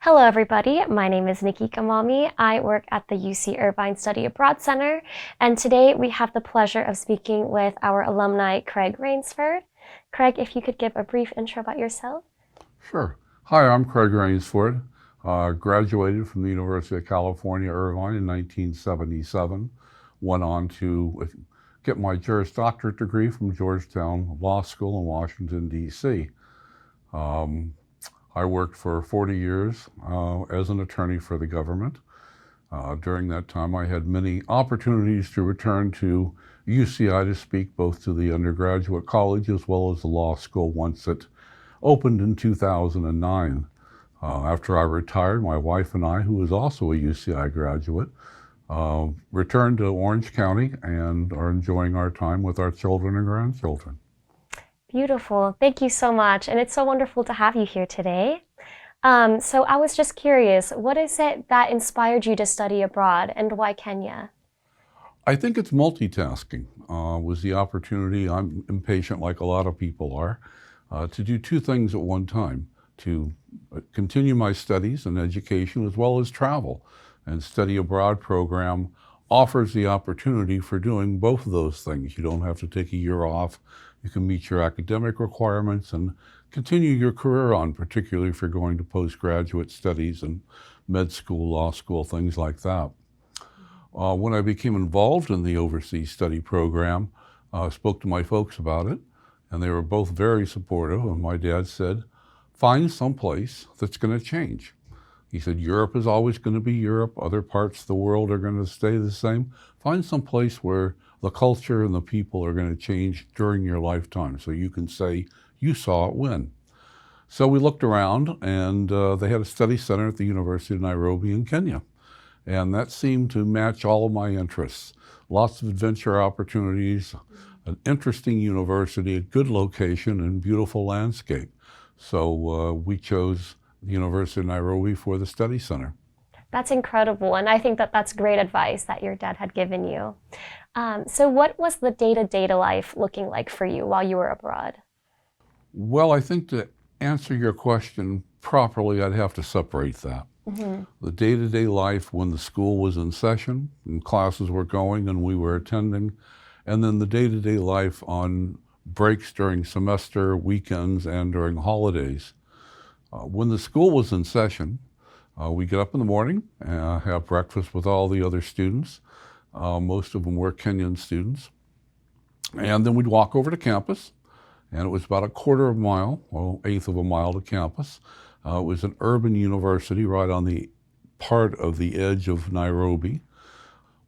Hello, everybody. My name is Nikki Kamami. I work at the UCI Study Abroad Center, and today we have the pleasure of speaking with our alumni, Craig Raynsford. Craig, if you could give a brief intro about yourself. Sure. Hi, I'm Craig Raynsford. Graduated from the University of California, Irvine in 1977. Went on to get my Juris Doctorate degree from Georgetown Law School in Washington, D.C. I worked for 40 years as an attorney for the government. During that time, I had many opportunities to return to UCI to speak both to the undergraduate college as well as the law school once it opened in 2009. After I retired, my wife and I, who was also a UCI graduate, returned to Orange County and are enjoying our time with our children and grandchildren. Beautiful. Thank you so much. And it's so wonderful to have you here today. So I was just curious, what is it that inspired you to study abroad and why Kenya? I think it's multitasking was the opportunity. I'm impatient like a lot of people are, to do two things at one time, to continue my studies and education as well as travel. And Study Abroad program offers the opportunity for doing both of those things. You don't have to take a year off. You can meet your academic requirements and continue your career on, particularly if you're going to postgraduate studies and med school, law school, things like that. When I became involved in the overseas study program, I spoke to my folks about it, and they were both very supportive. And my dad said, find some place that's going to change. He said, Europe is always going to be Europe. Other parts of the world are going to stay the same. Find some place where the culture and the people are going to change during your lifetime so you can say you saw it when. So we looked around, and they had a study center at the University of Nairobi in Kenya. And that seemed to match all of my interests. Lots of adventure opportunities, an interesting university, a good location, and beautiful landscape. So we chose the University of Nairobi for the study center. That's incredible, and I think that that's great advice that your dad had given you. So what was the day-to-day life looking like for you while you were abroad? Well, I think to answer your question properly, I'd have to separate that. The day-to-day life when the school was in session and classes were going and we were attending, and then the day-to-day life on breaks during semester, weekends, and during holidays. When the school was in session, we get up in the morning, have breakfast with all the other students. Most of them were Kenyan students. And then we'd walk over to campus, and it was about a quarter of a mile, or eighth of a mile to campus. It was an urban university right on the part of the edge of Nairobi.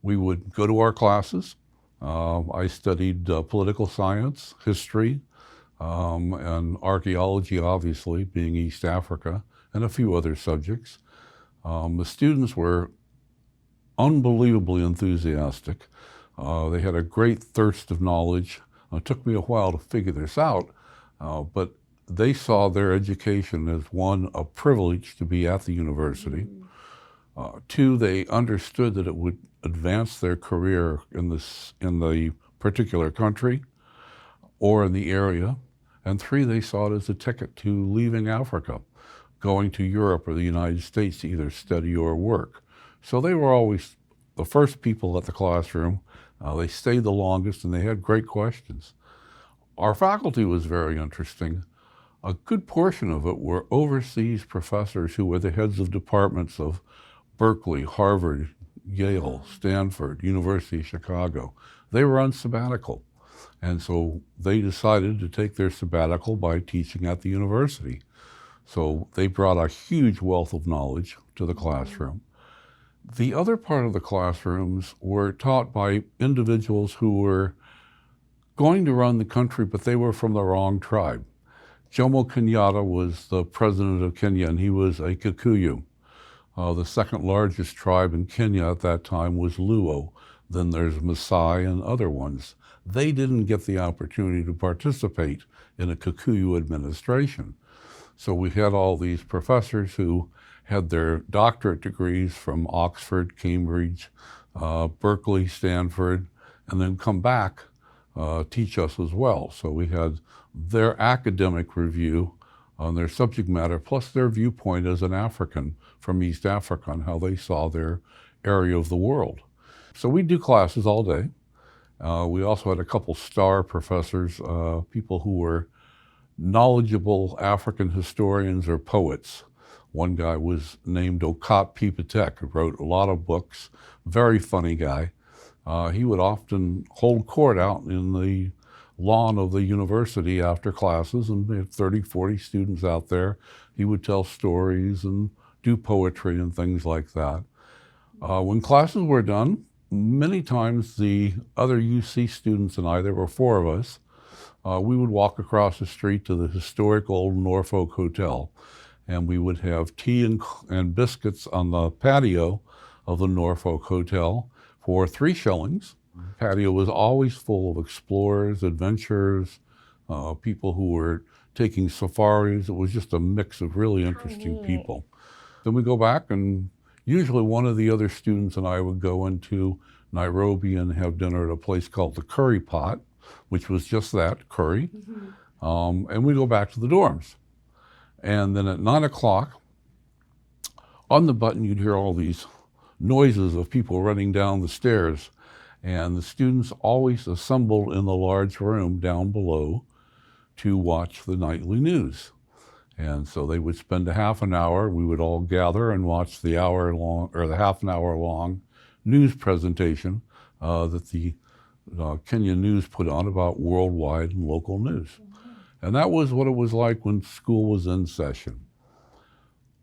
We would go to our classes. I studied political science, history, and archaeology, obviously, being East Africa, and a few other subjects. The students were unbelievably enthusiastic. They had a great thirst of knowledge. It took me a while to figure this out, but they saw their education as, one, a privilege to be at the university. Two, they understood that it would advance their career in the particular country or in the area. And three, they saw it as a ticket to leaving Africa, going to Europe or the United States to either study or work. So they were always the first people at the classroom. They stayed the longest, and they had great questions. Our faculty was very interesting. A good portion of it were overseas professors who were the heads of departments of Berkeley, Harvard, Yale, Stanford, University of Chicago. They were on sabbatical. And so they decided to take their sabbatical by teaching at the university. So they brought a huge wealth of knowledge to the classroom. The other part of the classrooms were taught by individuals who were going to run the country, but they were from the wrong tribe. Jomo Kenyatta was the president of Kenya, and he was a Kikuyu. The second largest tribe in Kenya at that time was Luo. Then there's Maasai and other ones. They didn't get the opportunity to participate in a Kikuyu administration. So we had all these professors who had their doctorate degrees from Oxford, Cambridge, Berkeley, Stanford, and then come back, teach us as well. So we had their academic review on their subject matter, plus their viewpoint as an African from East Africa and how they saw their area of the world. So we do classes all day. We also had a couple star professors, people who were knowledgeable African historians or poets. One guy was named Okat Pipatek, who wrote a lot of books, very funny guy. He would often hold court out in the lawn of the university after classes, and they had 30, 40 students out there. He would tell stories and do poetry and things like that. When classes were done, many times the other UC students and I, there were 4 of us, we would walk across the street to the historic old Norfolk Hotel, and we would have tea and biscuits on the patio of the Norfolk Hotel for 3 shillings. The patio was always full of explorers, adventurers, people who were taking safaris. It was just a mix of really interesting people. Then we go back, and usually one of the other students and I would go into Nairobi and have dinner at a place called the Curry Pot, which was just that, curry. And we go back to the dorms. And then at 9 o'clock, on the button, you'd hear all these noises of people running down the stairs. And the students always assembled in the large room down below to watch the nightly news. And so they would spend a half an hour. We would all gather and watch the hour-long or the half an hour-long news presentation that the Kenyan News put on about worldwide and local news. And that was what it was like when school was in session.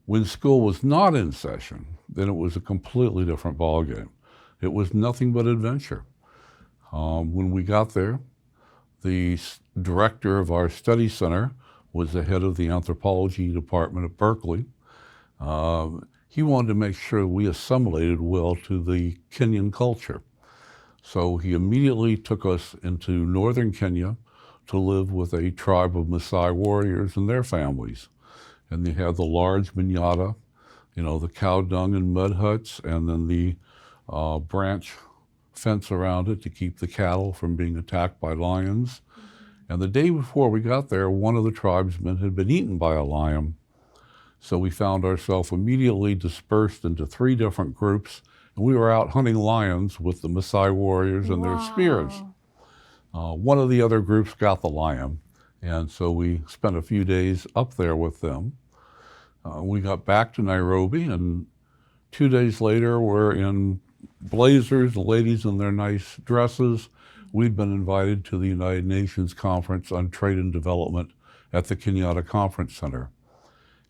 When school was not in session, then it was a completely different ballgame. It was nothing but adventure. When we got there, the director of our study center was the head of the anthropology department at Berkeley. He wanted to make sure we assimilated well to the Kenyan culture. So he immediately took us into northern Kenya to live with a tribe of Maasai warriors and their families. And they had the large manyatta, the cow dung and mud huts, and then the branch fence around it to keep the cattle from being attacked by lions. And the day before we got there, one of the tribesmen had been eaten by a lion. So we found ourselves immediately dispersed into 3 different groups, and we were out hunting lions with the Maasai warriors and their spears. One of the other groups got the lion, and so we spent a few days up there with them. We got back to Nairobi, and 2 days later we're in blazers, the ladies in their nice dresses. We'd been invited to the United Nations Conference on Trade and Development at the Kenyatta Conference Center.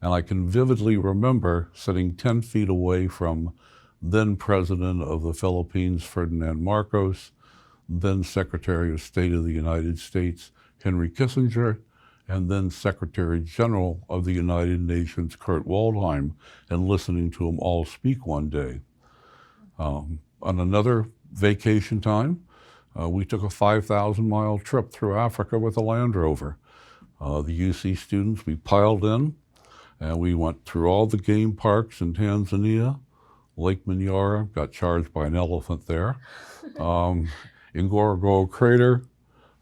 And I can vividly remember sitting 10 feet away from then President of the Philippines, Ferdinand Marcos, then Secretary of State of the United States, Henry Kissinger, and then Secretary General of the United Nations, Kurt Waldheim, and listening to them all speak one day. On another vacation time, we took a 5,000-mile trip through Africa with a Land Rover. The UC students, we piled in, and we went through all the game parks in Tanzania, Lake Manyara, got charged by an elephant there. Ngorongoro Crater,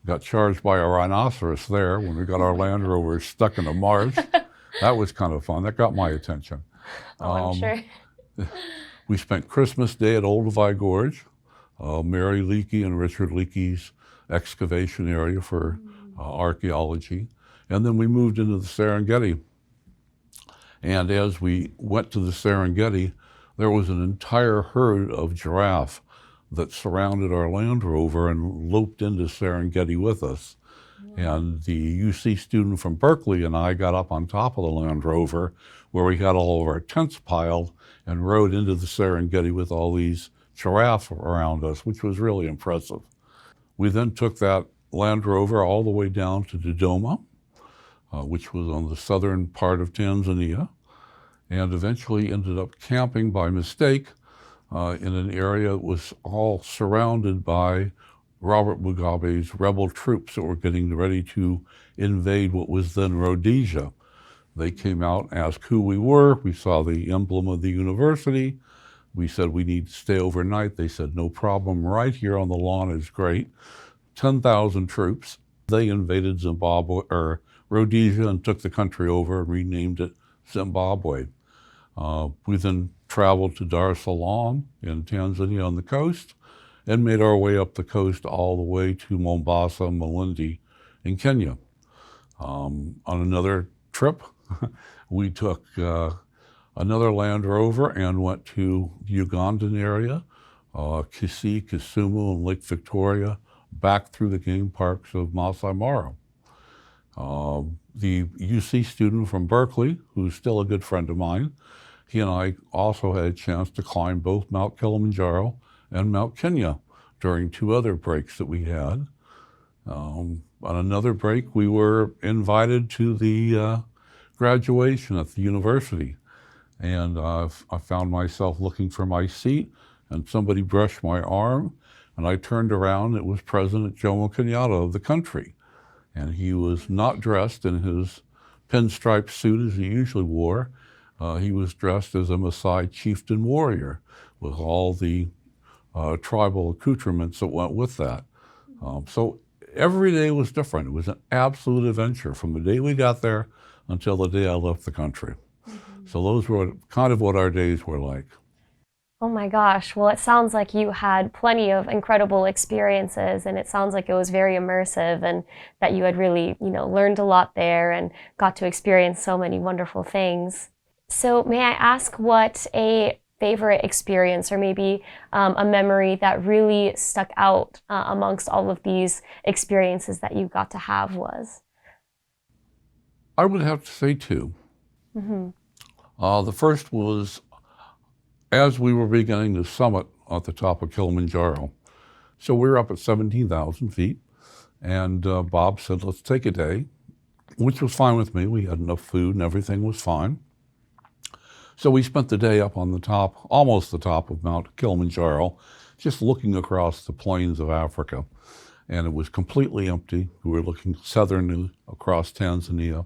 got charged by a rhinoceros there when we got our Land Rover stuck in a marsh. That was kind of fun. That got my attention. I'm sure. We spent Christmas Day at Olduvai Gorge, Mary Leakey and Richard Leakey's excavation area for archaeology. And then we moved into the Serengeti. And as we went to the Serengeti, there was an entire herd of giraffe that surrounded our Land Rover and loped into Serengeti with us. And the UC student from Berkeley and I got up on top of the Land Rover where we had all of our tents piled and rode into the Serengeti with all these giraffes around us, which was really impressive. We then took that Land Rover all the way down to Dodoma, which was on the southern part of Tanzania, and eventually ended up camping by mistake in an area that was all surrounded by Robert Mugabe's rebel troops that were getting ready to invade what was then Rhodesia. They came out and asked who we were. We saw the emblem of the university. We said we need to stay overnight. They said no problem, right here on the lawn is great. 10,000 troops. They invaded Zimbabwe or Rhodesia and took the country over and renamed it Zimbabwe. We then traveled to Dar es Salaam in Tanzania on the coast and made our way up the coast all the way to Mombasa, Malindi in Kenya. On another trip, we took another Land Rover and went to the Ugandan area, Kisii, Kisumu, and Lake Victoria, back through the game parks of Masai Mara. The UC student from Berkeley, who's still a good friend of mine, he and I also had a chance to climb both Mount Kilimanjaro and Mount Kenya during 2 other breaks that we had. On another break, we were invited to the graduation at the university. And I found myself looking for my seat, and somebody brushed my arm, and I turned around. It was President Jomo Kenyatta of the country. And he was not dressed in his pinstripe suit as he usually wore. He was dressed as a Maasai chieftain warrior with all the tribal accoutrements that went with that. So every day was different. It was an absolute adventure from the day we got there until the day I left the country. So those were kind of what our days were like. Oh my gosh. Well, it sounds like you had plenty of incredible experiences, and it sounds like it was very immersive and that you had really, learned a lot there and got to experience so many wonderful things. So may I ask what a favorite experience or maybe a memory that really stuck out amongst all of these experiences that you got to have was? I would have to say 2. The first was as we were beginning to summit at the top of Kilimanjaro. So we were up at 17,000 feet, and Bob said, let's take a day, which was fine with me. We had enough food and everything was fine. So we spent the day up on the top, almost the top of Mount Kilimanjaro, just looking across the plains of Africa. And it was completely empty. We were looking southernly across Tanzania.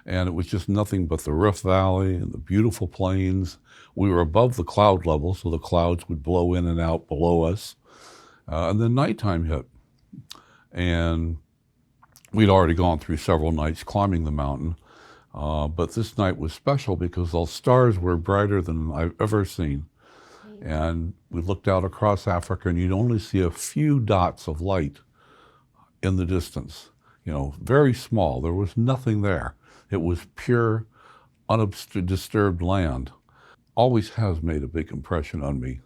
And it was just nothing but the Rift Valley and the beautiful plains. We were above the cloud level, so the clouds would blow in and out below us. And then nighttime hit. And we'd already gone through several nights climbing the mountain. But this night was special because the stars were brighter than I've ever seen. And we looked out across Africa, and you'd only see a few dots of light in the distance. Very small. There was nothing there. It was pure, undisturbed land. Always has made a big impression on me.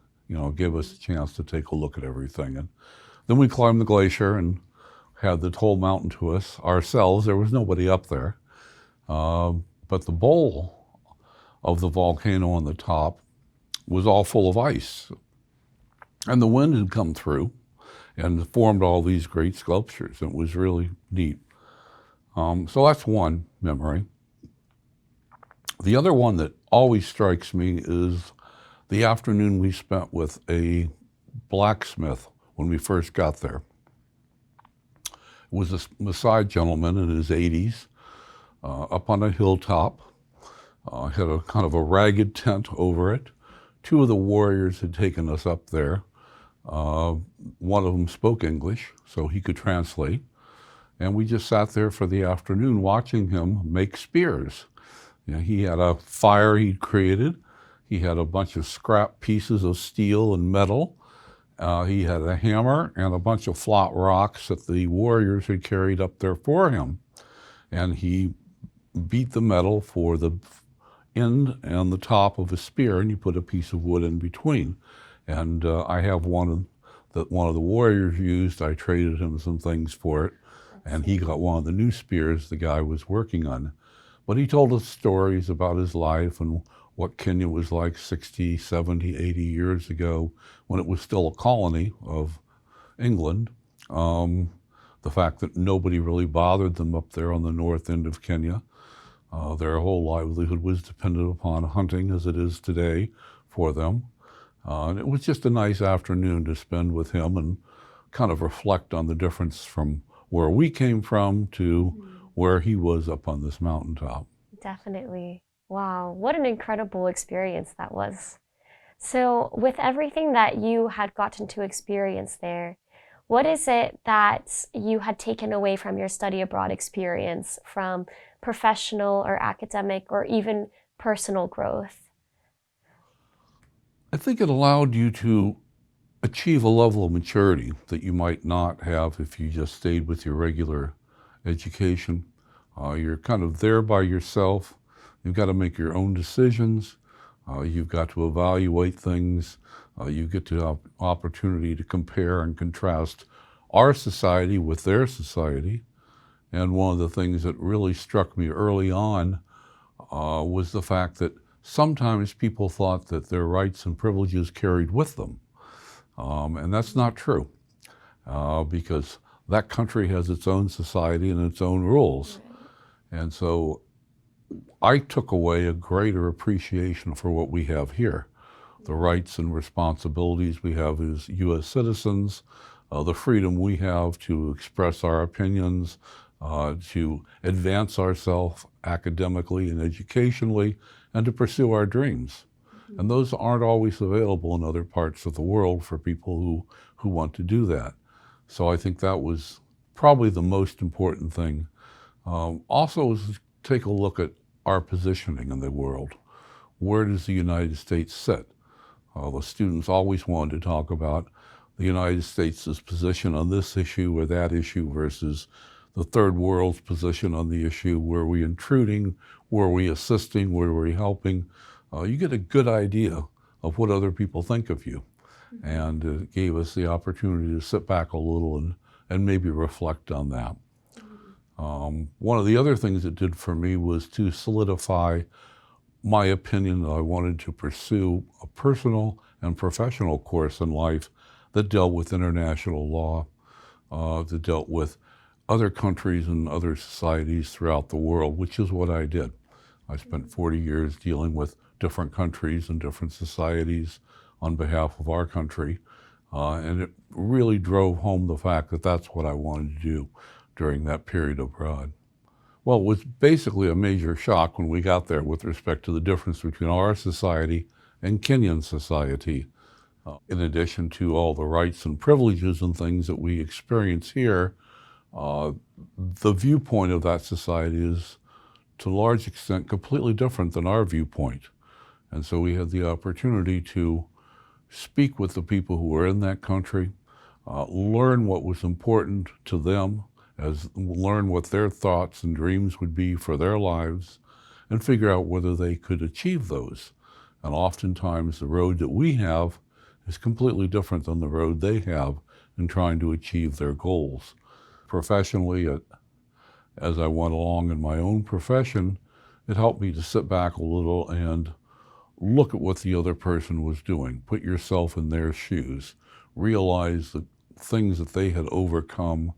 Gave us a chance to take a look at everything. And then we climbed the glacier and had the whole mountain to us ourselves. There was nobody up there. But the bowl of the volcano on the top was all full of ice. And the wind had come through and formed all these great sculptures. It was really neat. So that's one memory. The other one that always strikes me is the afternoon we spent with a blacksmith when we first got there. It was a Maasai gentleman in his 80s, up on a hilltop, had a kind of a ragged tent over it. 2 of the warriors had taken us up there. One of them spoke English, so he could translate. And we just sat there for the afternoon watching him make spears. He had a fire he'd created. He had a bunch of scrap pieces of steel and metal. He had a hammer and a bunch of flat rocks that the warriors had carried up there for him. And he beat the metal for the end and the top of a spear, and you put a piece of wood in between. And I have one that one of the warriors used. I traded him some things for it, and he got one of the new spears the guy was working on. But he told us stories about his life and what Kenya was like 60, 70, 80 years ago when it was still a colony of England. The fact that nobody really bothered them up there on the north end of Kenya. Their whole livelihood was dependent upon hunting, as it is today, for them. And it was just a nice afternoon to spend with him and kind of reflect on the difference from where we came from to where he was up on this mountaintop. Definitely. Wow, what an incredible experience that was. So with everything that you had gotten to experience there, What is it that you had taken away from your study abroad experience, from professional or academic or even personal growth? I think it allowed you to achieve a level of maturity that you might not have if you just stayed with your regular education. You're kind of there by yourself. You've got to make your own decisions. You've got to evaluate things. You get to have opportunity to compare and contrast our society with their society. And one of the things that really struck me early on was the fact that sometimes people thought that their rights and privileges carried with them. And that's not true, because that country has its own society and its own rules. And so I took away a greater appreciation for what we have here, the rights and responsibilities we have as U.S. citizens, the freedom we have to express our opinions, to advance ourselves academically and educationally, and to pursue our dreams. And those aren't always available in other parts of the world for people who want to do that. So I think that was probably the most important thing. Also, is take a look at our positioning in the world. Where does the United States sit? The students always wanted to talk about the United States' position on this issue or that issue versus the third world's position on the issue. Were we intruding? Were we assisting? Were we helping? You get a good idea of what other people think of you. And it gave us the opportunity to sit back a little and maybe reflect on that. One of the other things it did for me was to solidify my opinion that I wanted to pursue a personal and professional course in life that dealt with international law, that dealt with other countries and other societies throughout the world, which is what I did. I spent 40 years dealing with different countries and different societies on behalf of our country, and it really drove home the fact that that's what I wanted to do during that period abroad. Well, it was basically a major shock when we got there with respect to the difference between our society and Kenyan society. In addition to all the rights and privileges and things that we experience here, the viewpoint of that society is to a large extent completely different than our viewpoint. And so we had the opportunity to speak with the people who were in that country, learn what was important to them, learn what their thoughts and dreams would be for their lives, and figure out whether they could achieve those. And oftentimes the road that we have is completely different than the road they have in trying to achieve their goals. Professionally, as I went along in my own profession, it helped me to sit back a little and look at what the other person was doing. Put yourself in their shoes. Realize the things that they had overcome,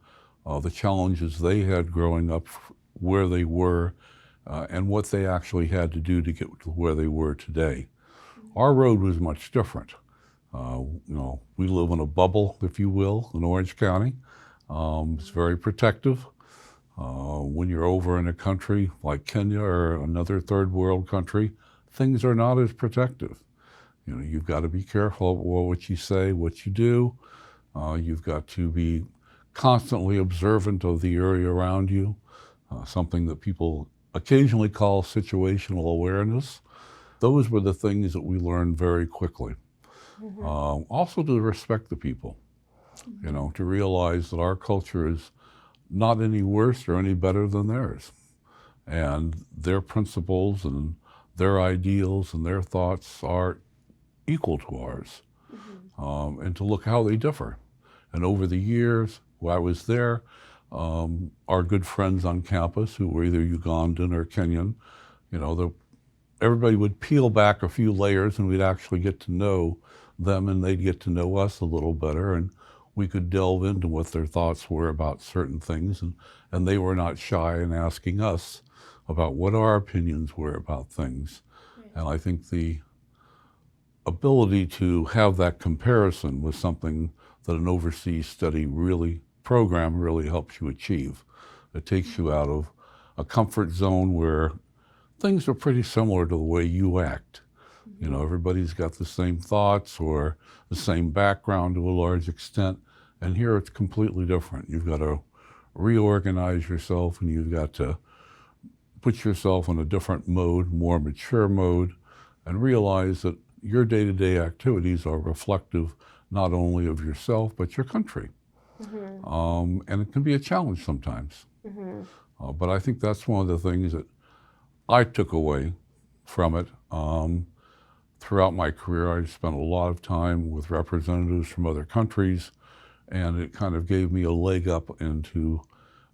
the challenges they had growing up, where they were, and what they actually had to do to get to where they were today. Our road was much different. We live in a bubble, if you will, in Orange County. It's very protective. When you're over in a country like Kenya or another third world country, things are not as protective. You've got to be careful of what you say, what you do. You've got to be constantly observant of the area around you, something that people occasionally call situational awareness. Those were the things that we learned very quickly. Also to respect the people, to realize that our culture is not any worse or any better than theirs. And their principles and their ideals and their thoughts are equal to ours, and to look how they differ. And over the years, while I was there, our good friends on campus who were either Ugandan or Kenyan, everybody would peel back a few layers and we'd actually get to know them and they'd get to know us a little better, and we could delve into what their thoughts were about certain things, and they were not shy in asking us about what our opinions were about things. Right. And I think the ability to have that comparison was something that an overseas study program really helps you achieve. It takes you out of a comfort zone where things are pretty similar to the way you act. Everybody's got the same thoughts or the same background to a large extent, And here it's completely different. You've got to reorganize yourself, and you've got to put yourself in a different mode, more mature mode, and realize that your day-to-day activities are reflective not only of yourself, but your country. And it can be a challenge sometimes. But I think that's one of the things that I took away from it. Throughout my career, I spent a lot of time with representatives from other countries, and it kind of gave me a leg up into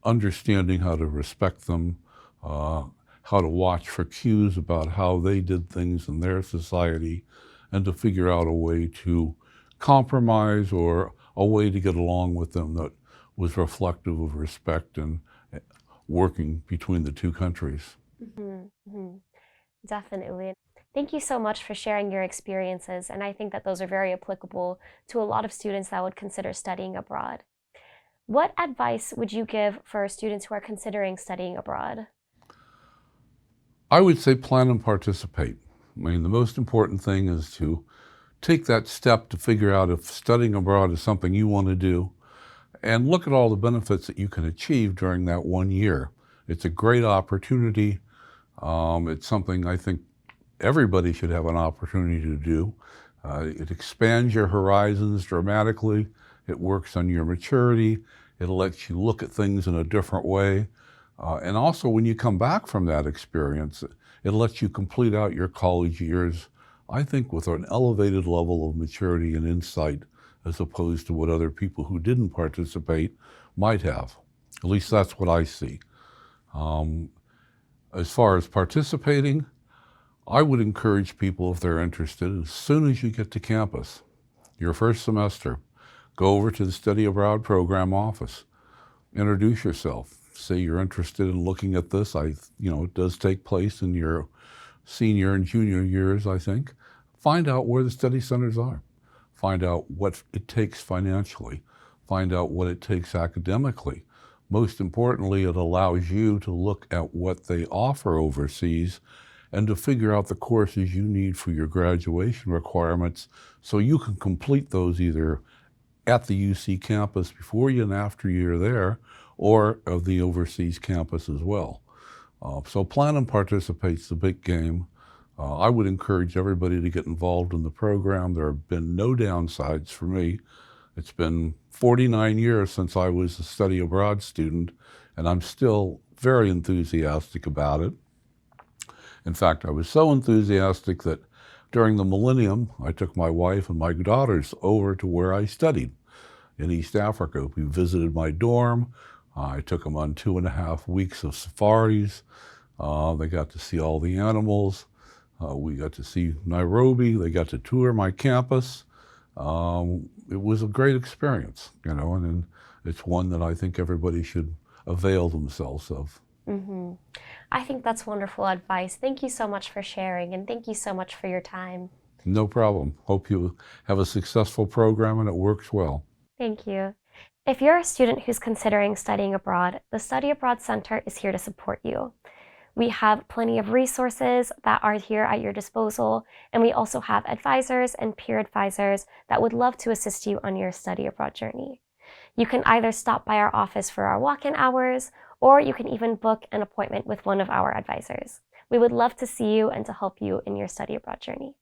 understanding how to respect them, how to watch for cues about how they did things in their society, and to figure out a way to compromise or a way to get along with them that was reflective of respect and working between the two countries. Definitely. Thank you so much for sharing your experiences, and I think that those are very applicable to a lot of students that would consider studying abroad. What advice would you give for students who are considering studying abroad? I would say plan and participate. I mean, the most important thing is to take that step to figure out if studying abroad is something you want to do, and look at all the benefits that you can achieve during that 1 year. It's a great opportunity. It's something I think everybody should have an opportunity to do. It expands your horizons dramatically. It works on your maturity. It lets you look at things in a different way. And also, when you come back from that experience, it lets you complete out your college years, I think, with an elevated level of maturity and insight, as opposed to what other people who didn't participate might have. At least that's what I see. As far as participating, I would encourage people, if they're interested, as soon as you get to campus, your first semester, go over to the Study Abroad program office, introduce yourself, say you're interested in looking at this. It does take place in your senior and junior years, I think. Find out where the study centers are. Find out what it takes financially. Find out what it takes academically. Most importantly, it allows you to look at what they offer overseas and to figure out the courses you need for your graduation requirements so you can complete those either at the UC campus before you and after you're there, or of the overseas campus as well. So plan and participate's the big game. I would encourage everybody to get involved in the program. There have been no downsides for me. It's been 49 years since I was a study abroad student, and I'm still very enthusiastic about it. In fact, I was so enthusiastic that during the millennium, I took my wife and my daughters over to where I studied in East Africa. We visited my dorm. I took them on 2.5 weeks of safaris. They got to see all the animals. We got to see Nairobi. They got to tour my campus. It was a great experience, and it's one that I think everybody should avail themselves of. I think that's wonderful advice. Thank you so much for sharing, and thank you so much for your time. No problem. Hope you have a successful program and it works well. Thank you. If you're a student who's considering studying abroad, the Study Abroad Center is here to support you. We have plenty of resources that are here at your disposal, and we also have advisors and peer advisors that would love to assist you on your study abroad journey. You can either stop by our office for our walk-in hours, or you can even book an appointment with one of our advisors. We would love to see you and to help you in your study abroad journey.